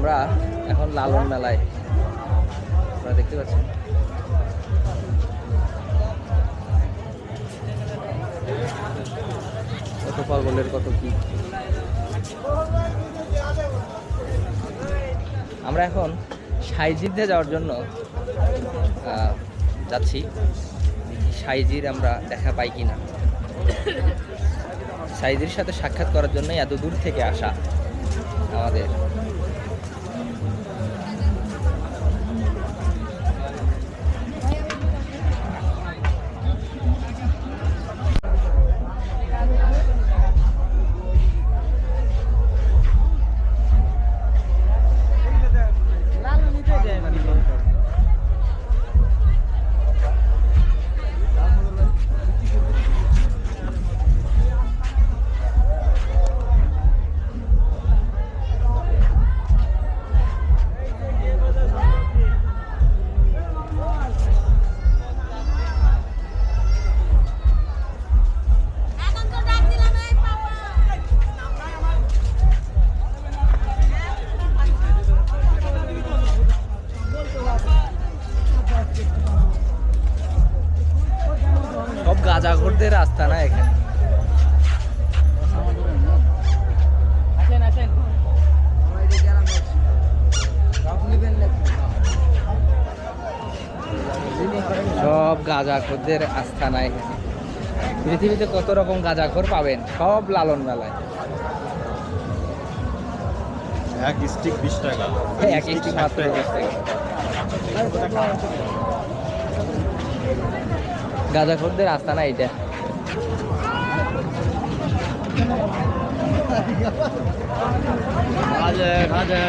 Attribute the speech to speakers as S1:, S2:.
S1: আমরা এখন লালন মেলায়, আপনারা দেখতে পাচ্ছেন কত পাগলের কত কি। আমরা এখন সাইজিদে যাওয়ার জন্য যাচ্ছি। সাইজির আমরা দেখা পাই কিনা, সাইজির সাথে সাক্ষাৎ করার জন্যই এত দূর থেকে আসা আমাদের। সব গাঁজাখোরদের রাস্তা না এখানে। সব গাঁজাখোরদের আস্থানা এখানে। পৃথিবীতে কত রকম গাঁজাখোর পাবেন, সব লালন মেলায়।
S2: এক স্টিক 20 টাকা,
S1: এক স্টিক মাত্র 20 টাকা। গাঁজাখোরদের আস্তানা এইটা।
S2: গাঁজা